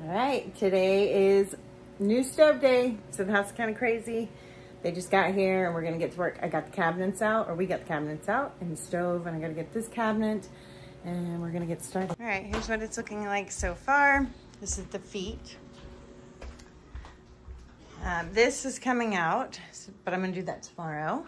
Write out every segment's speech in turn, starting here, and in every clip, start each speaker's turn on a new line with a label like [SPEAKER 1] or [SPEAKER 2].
[SPEAKER 1] All right, today is new stove day, so the house is kind of crazy. They just got here and we're gonna get to work. I got the cabinets out, or we got the cabinets out and the stove, and I gotta get this cabinet and we're gonna get started. All right, here's what it's looking like so far. This is the feet. This is coming out, but I'm gonna do that tomorrow.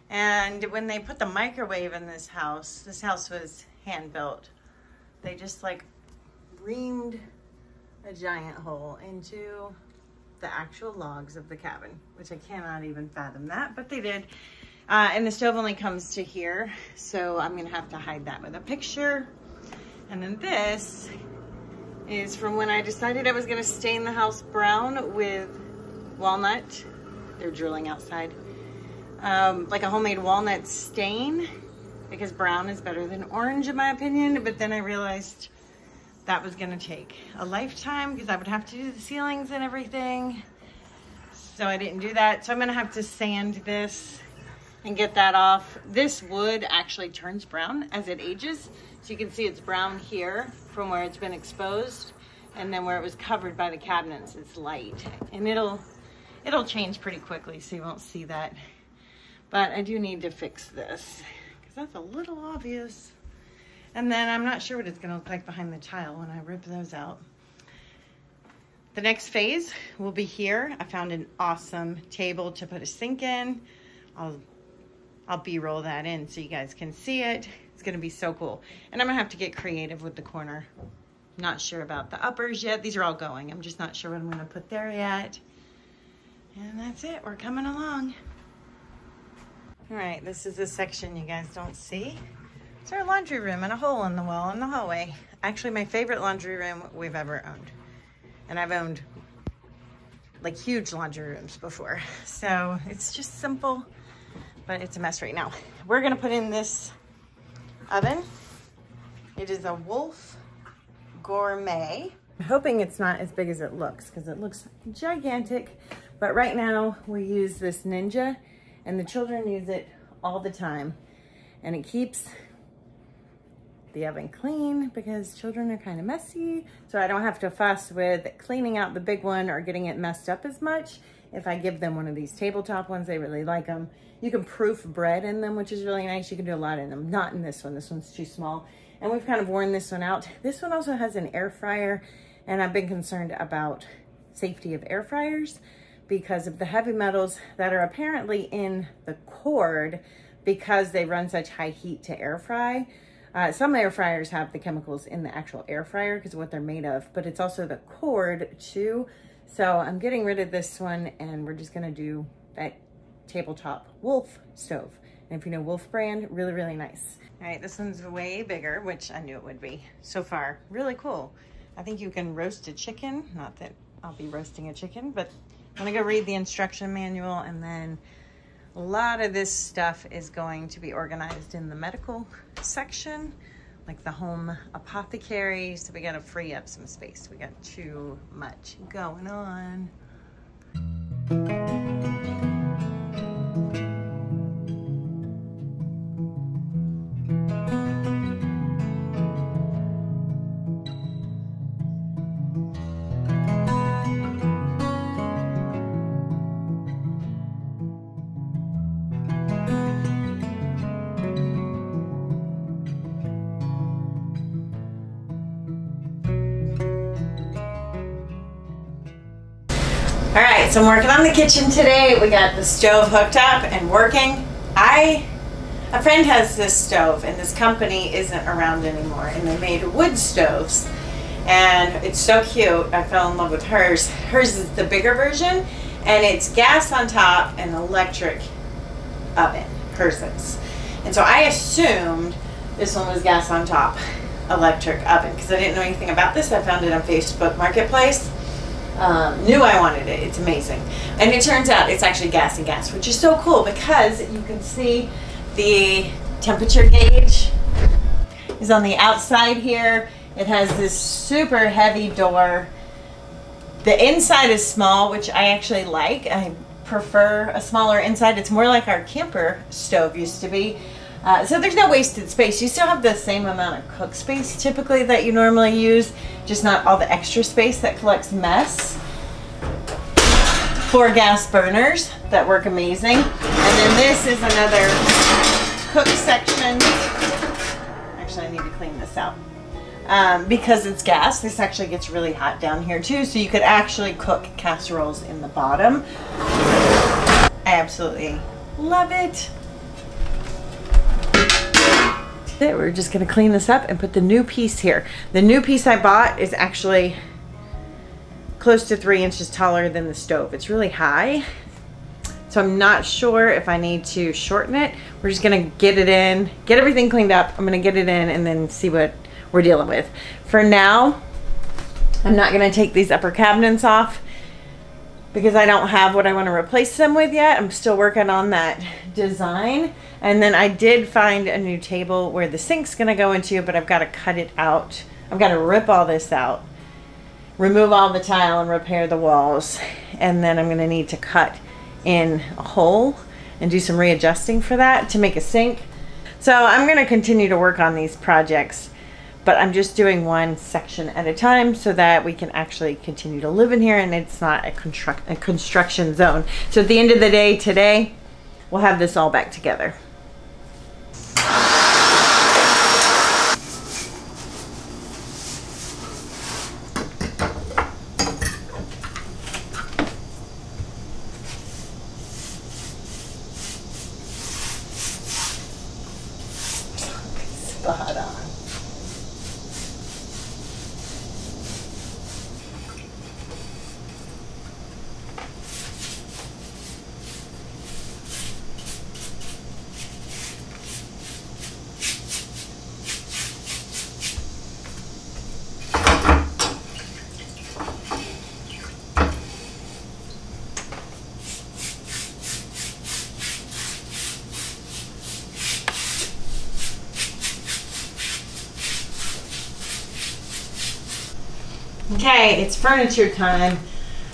[SPEAKER 1] And when they put the microwave in this house was hand built. They just like reamed a giant hole into the actual logs of the cabin, which I cannot even fathom that, but they did. And the stove only comes to here, so I'm gonna have to hide that with a picture. And then this is from when I decided I was gonna stain the house brown with walnut. They're drilling outside. Like a homemade walnut stain, because brown is better than orange in my opinion, but then I realized that was gonna take a lifetime because I would have to do the ceilings and everything. So I didn't do that. So I'm gonna have to sand this and get that off. This wood actually turns brown as it ages. So you can see it's brown here from where it's been exposed, and then where it was covered by the cabinets, it's light. And it'll change pretty quickly, so you won't see that. But I do need to fix this because that's a little obvious. And then I'm not sure what it's gonna look like behind the tile when I rip those out. The next phase will be here. I found an awesome table to put a sink in. I'll B-roll that in so you guys can see it. It's gonna be so cool. And I'm gonna have to get creative with the corner. Not sure about the uppers yet. These are all going. I'm just not sure what I'm gonna put there yet. And that's it, we're coming along. All right, this is the section you guys don't see. It's our laundry room and a hole in the wall in the hallway. Actually, my favorite laundry room we've ever owned. And I've owned like huge laundry rooms before. So it's just simple, but it's a mess right now. We're gonna put in this oven. It is a Wolf Gourmet. I'm hoping it's not as big as it looks because it looks gigantic. But right now we use this Ninja and the children use it all the time. And it keeps the oven clean because children are kind of messy. So I don't have to fuss with cleaning out the big one or getting it messed up as much. If I give them one of these tabletop ones, they really like them. You can proof bread in them, which is really nice. You can do a lot in them. Not in this one. This one's too small. And we've kind of worn this one out. This one also has an air fryer, and I've been concerned about safety of air fryers because of the heavy metals that are apparently in the cord because they run such high heat to air fry. Some air fryers have the chemicals in the actual air fryer because of what they're made of, but it's also the cord too. So I'm getting rid of this one and we're just gonna do that tabletop Wolf stove. And if you know Wolf brand, really, really nice. All right, this one's way bigger, which I knew it would be so far. Really cool. I think you can roast a chicken. Not that I'll be roasting a chicken, but I'm gonna go read the instruction manual, and then a lot of this stuff is going to be organized in the medical section, like the home apothecary. So we gotta free up some space. We got too much going on. All right, so I'm working on the kitchen today. We got the stove hooked up and working. A friend has this stove, and this company isn't around anymore, and they made wood stoves. And it's so cute. I fell in love with hers. Hers is the bigger version, and it's gas on top and electric oven. Hers is. And so I assumed this one was gas on top, electric oven, because I didn't know anything about this. I found it on Facebook Marketplace. Knew I wanted it. It's amazing. And it turns out it's actually gas and gas, which is so cool because you can see the temperature gauge is on the outside here. It has this super heavy door. The inside is small, which I actually like. I prefer a smaller inside. It's more like our camper stove used to be. So there's no wasted space. You still have the same amount of cook space typically that you normally use, just not all the extra space that collects mess. 4 gas burners that work amazing. And then this is another cook section. Actually, I need to clean this out. Because it's gas, this actually gets really hot down here too, so you could actually cook casseroles in the bottom. I absolutely love it. We're just going to clean this up and put the new piece here. The new piece I bought is actually close to 3 inches taller than the stove. It's really high, so I'm not sure if I need to shorten it. We're just going to get it in, get everything cleaned up. I'm going to get it in and then see what we're dealing with. For now, I'm not going to take these upper cabinets off because I don't have what I want to replace them with yet. I'm still working on that design. And then I did find a new table where the sink's going to go into, but I've got to cut it out. I've got to rip all this out, remove all the tile and repair the walls. And then I'm going to need to cut in a hole and do some readjusting for that to make a sink. So I'm going to continue to work on these projects, but I'm just doing one section at a time so that we can actually continue to live in here and it's not a construction zone. So at the end of the day today, we'll have this all back together. Spot on. Okay, it's furniture time.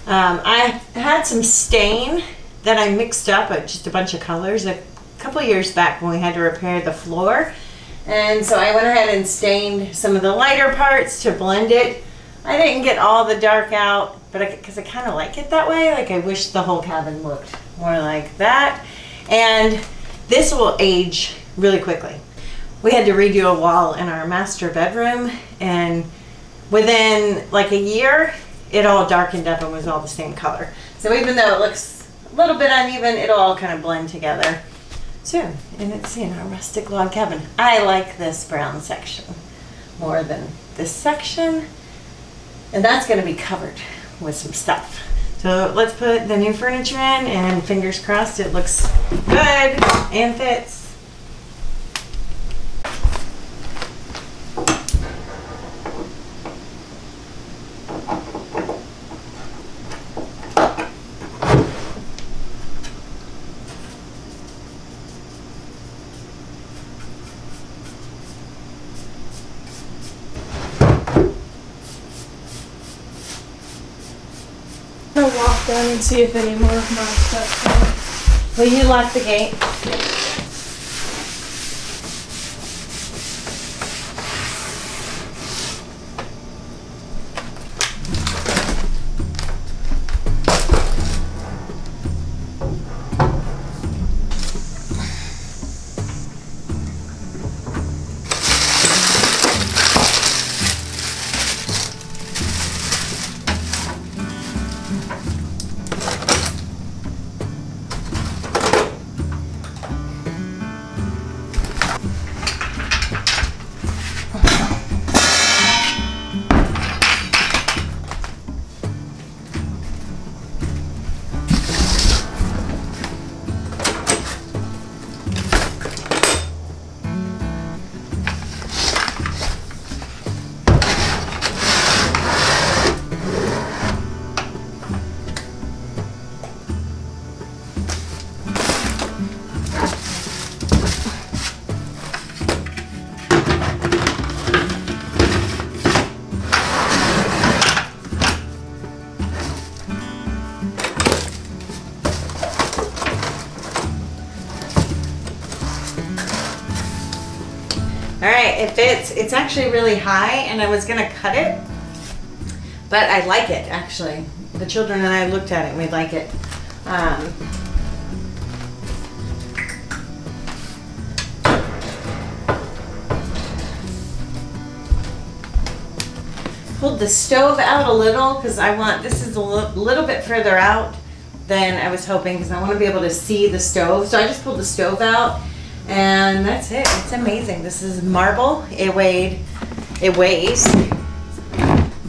[SPEAKER 1] I had some stain that I mixed up with just a bunch of colors a couple years back when we had to repair the floor. And so I went ahead and stained some of the lighter parts to blend it. I didn't get all the dark out, but because I kind of like it that way. Like I wish the whole cabin looked more like that. And this will age really quickly. We had to redo a wall in our master bedroom, and within like a year, it all darkened up and was all the same color. So even though it looks a little bit uneven, it'll all kind of blend together soon. And it's, you know, rustic log cabin. I like this brown section more than this section. And that's going to be covered with some stuff. So let's put the new furniture in and fingers crossed it looks good and fits.
[SPEAKER 2] I'll walk down and see if any more of my stuff's gone.
[SPEAKER 1] Will you lock the gate? it fits. It's actually really high, and I was gonna cut it, but I like it actually. The children and I looked at it and we like it. Pulled the stove out a little because I want, this is a little bit further out than I was hoping because I want to be able to see the stove. So I just pulled the stove out and that's it. It's amazing. This is marble. It weighs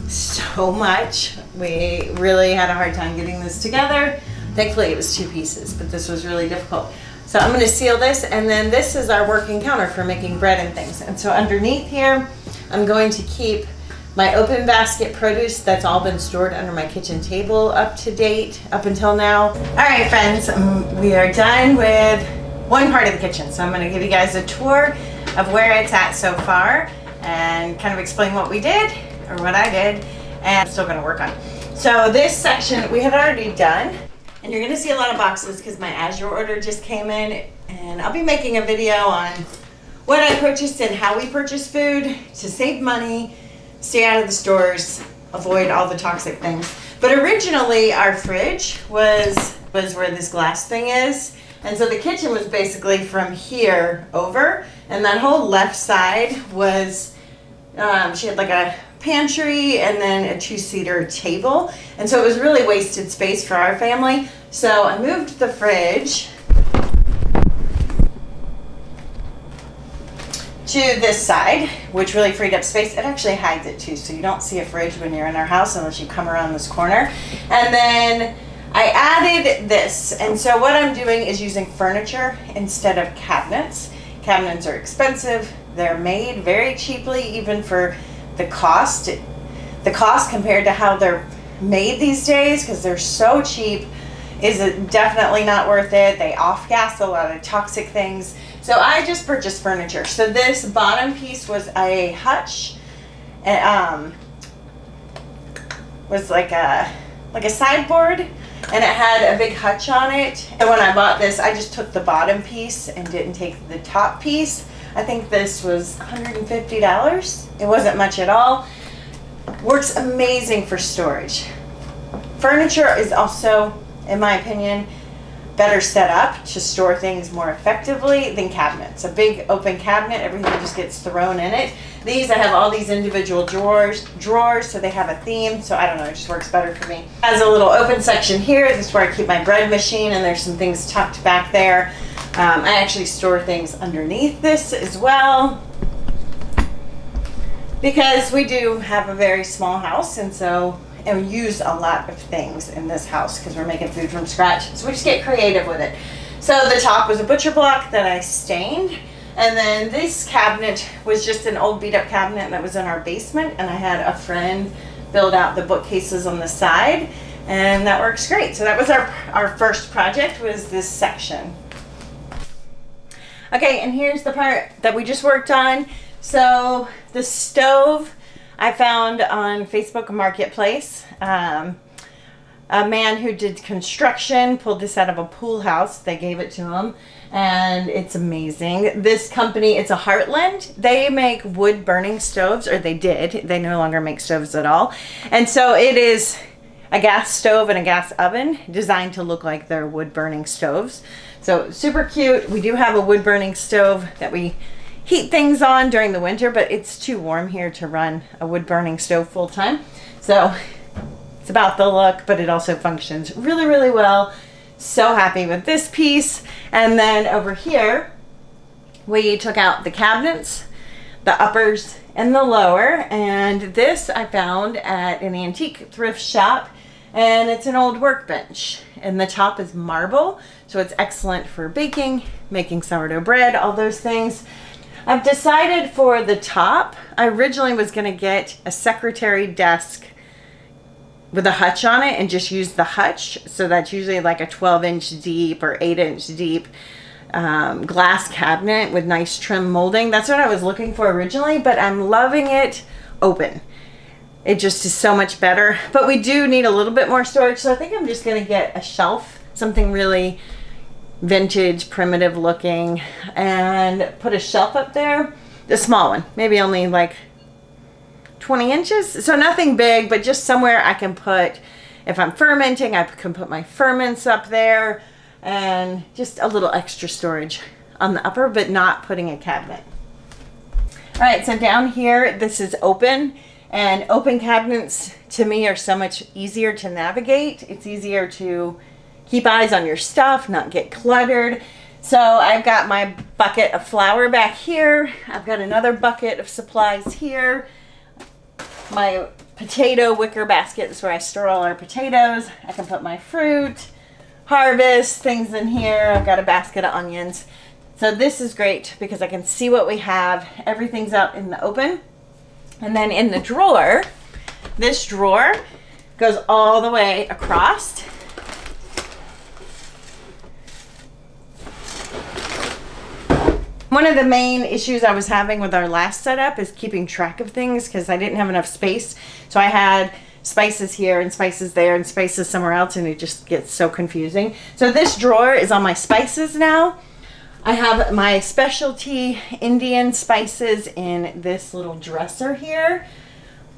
[SPEAKER 1] so much. We really had a hard time getting this together. Thankfully it was 2 pieces, but this was really difficult. So I'm going to seal this, and then this is our working counter for making bread and things. And so underneath here, I'm going to keep my open basket produce that's all been stored under my kitchen table up to date up until now. All right, friends, we are done with one part of the kitchen. So I'm going to give you guys a tour of where it's at so far and kind of explain what we did or what I did and I'm still going to work on. So this section we had already done, and you're going to see a lot of boxes because my Azure order just came in, and I'll be making a video on what I purchased and how we purchase food to save money, stay out of the stores, avoid all the toxic things. But originally our fridge was where this glass thing is. And so the kitchen was basically from here over, and that whole left side was, she had like a pantry and then a 2-seater table. And so it was really wasted space for our family. So I moved the fridge to this side, which really freed up space. It actually hides it too, so you don't see a fridge when you're in our house unless you come around this corner. And then I added this, and so what I'm doing is using furniture instead of cabinets. Cabinets are expensive. They're made very cheaply, even for the cost. The cost compared to how they're made these days, because they're so cheap, is definitely not worth it. They off-gas a lot of toxic things. So I just purchased furniture. So this bottom piece was a hutch. Was like a sideboard, and it had a big hutch on it. And when I bought this, I just took the bottom piece and didn't take the top piece. I think this was $150. It wasn't much at all. Works amazing for storage. Furniture is also, in my opinion, better set up to store things more effectively than cabinets. A big open cabinet, everything just gets thrown in it. These, I have all these individual drawers, so they have a theme, so I don't know, it just works better for me. Has a little open section here. This is where I keep my bread machine, and there's some things tucked back there. I actually store things underneath this as well, because we do have a very small house, and we use a lot of things in this house because we're making food from scratch. So we just get creative with it. So the top was a butcher block that I stained. And then this cabinet was just an old beat up cabinet that was in our basement. And I had a friend build out the bookcases on the side. And that works great. So that was our first project, was this section. Okay, and here's the part that we just worked on. So the stove I found on Facebook Marketplace. A man who did construction pulled this out of a pool house. They gave it to him, and it's amazing. This company, it's a Heartland. They make wood burning stoves, or they did. They no longer make stoves at all. And so it is a gas stove and a gas oven designed to look like they're wood burning stoves. So super cute. We do have a wood burning stove that we heat things on during the winter, but it's too warm here to run a wood burning stove full time. So it's about the look, but it also functions really, really well. So happy with this piece. And then over here, we took out the cabinets, the uppers and the lower. And this I found at an antique thrift shop, and it's an old workbench. And the top is marble, so it's excellent for baking, making sourdough bread, all those things. I've decided for the top, I originally was going to get a secretary desk with a hutch on it and just use the hutch. So that's usually like a 12-inch deep or 8-inch deep glass cabinet with nice trim molding. That's what I was looking for originally, but I'm loving it open. It just is so much better. But we do need a little bit more storage, so I think I'm just going to get a shelf, something really vintage, primitive looking, and put a shelf up there. the small one, maybe only like 20 inches. So nothing big, but just somewhere I can put, if I'm fermenting, I can put my ferments up there, and just a little extra storage on the upper, but not putting a cabinet. All right, so down here, this is open, and open cabinets to me are so much easier to navigate. It's easier to keep eyes on your stuff, not get cluttered. So I've got my bucket of flour back here. I've got another bucket of supplies here. My potato wicker basket is where I store all our potatoes. I can put my fruit, harvest, things in here. I've got a basket of onions. So this is great because I can see what we have. Everything's out in the open. And then in the drawer, this drawer goes all the way across. One of the main issues I was having with our last setup is keeping track of things because I didn't have enough space. So I had spices here and spices there and spices somewhere else, and it just gets so confusing. So this drawer is on my spices now. I have my specialty Indian spices in this little dresser here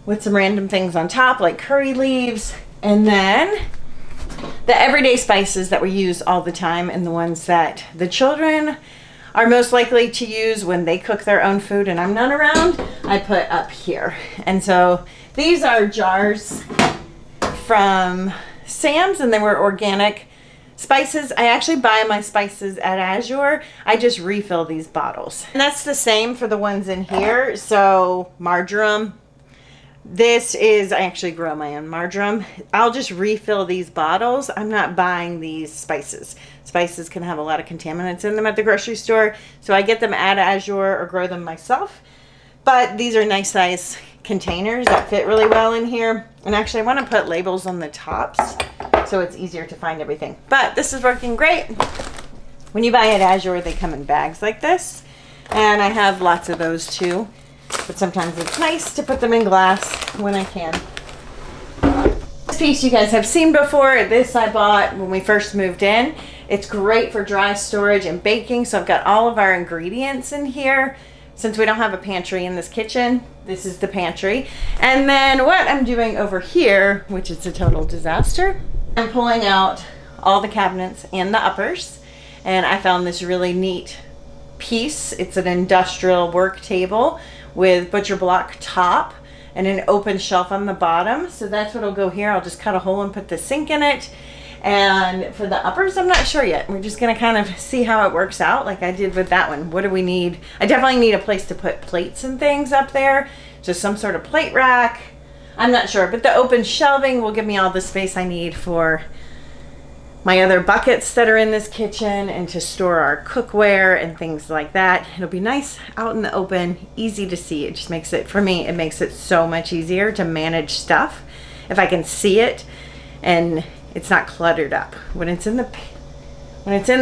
[SPEAKER 1] with some random things on top like curry leaves, and then the everyday spices that we use all the time and the ones that the children are most likely to use when they cook their own food and I'm not around, I put up here. And so these are jars from Sam's, and they were organic spices. I actually buy my spices at Azure. I just refill these bottles. And that's the same for the ones in here. So marjoram. This is, I actually grow my own marjoram. I'll just refill these bottles. I'm not buying these spices. Spices can have a lot of contaminants in them at the grocery store. So I get them at Azure or grow them myself. But these are nice size containers that fit really well in here. And actually I want to put labels on the tops so it's easier to find everything. But this is working great. When you buy at Azure, they come in bags like this. And I have lots of those too. But sometimes it's nice to put them in glass when I can. This piece you guys have seen before. This I bought when we first moved in. It's great for dry storage and baking. So I've got all of our ingredients in here. Since we don't have a pantry in this kitchen, this is the pantry. And then what I'm doing over here, which is a total disaster, I'm pulling out all the cabinets and the uppers. And I found this really neat piece. It's an industrial work table with butcher block top and an open shelf on the bottom. So that's what'll go here. I'll just cut a hole and put the sink in it. And for the uppers, I'm not sure yet. We're just gonna kind of see how it works out like I did with that one. What do we need? I definitely need a place to put plates and things up there. Just some sort of plate rack. I'm not sure, but the open shelving will give me all the space I need for my other buckets that are in this kitchen and to store our cookware and things like that. It'll be nice out in the open, easy to see. It just makes it, for me, it makes it so much easier to manage stuff if I can see it and it's not cluttered up. When it's in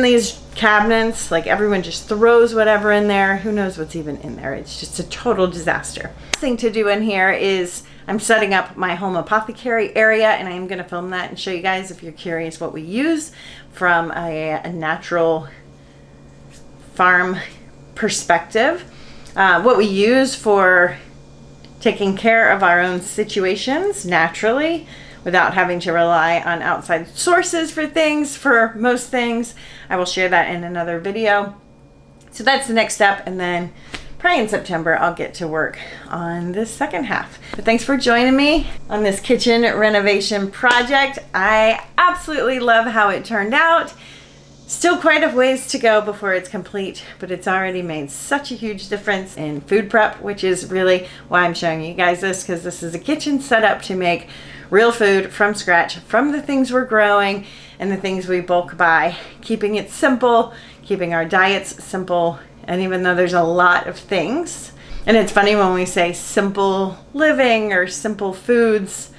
[SPEAKER 1] these cabinets, like everyone just throws whatever in there. Who knows what's even in there? It's just a total disaster. Thing to do in here is I'm setting up my home apothecary area, and I'm going to film that and show you guys if you're curious what we use from a natural farm perspective. What we use for taking care of our own situations naturally without having to rely on outside sources for things, for most things. I will share that in another video. So that's the next step, and then probably in September I'll get to work on this second half. But thanks for joining me on this kitchen renovation project. I absolutely love how it turned out. Still quite a ways to go before it's complete, but it's already made such a huge difference in food prep, which is really why I'm showing you guys this, because this is a kitchen set up to make real food from scratch, from the things we're growing and the things we bulk buy, keeping it simple, keeping our diets simple. And even though there's a lot of things, and it's funny when we say simple living or simple foods,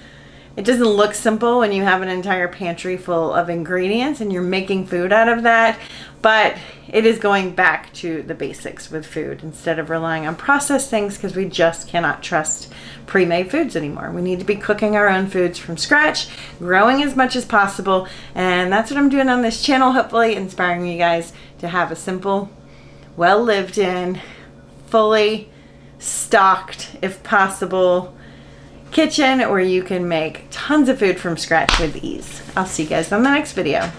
[SPEAKER 1] it doesn't look simple when you have an entire pantry full of ingredients and you're making food out of that, but it is going back to the basics with food instead of relying on processed things, because we just cannot trust pre-made foods anymore. We need to be cooking our own foods from scratch, growing as much as possible, and that's what I'm doing on this channel, hopefully inspiring you guys to have a simple, well lived in, fully stocked, if possible, kitchen where you can make tons of food from scratch with ease. I'll see you guys on the next video.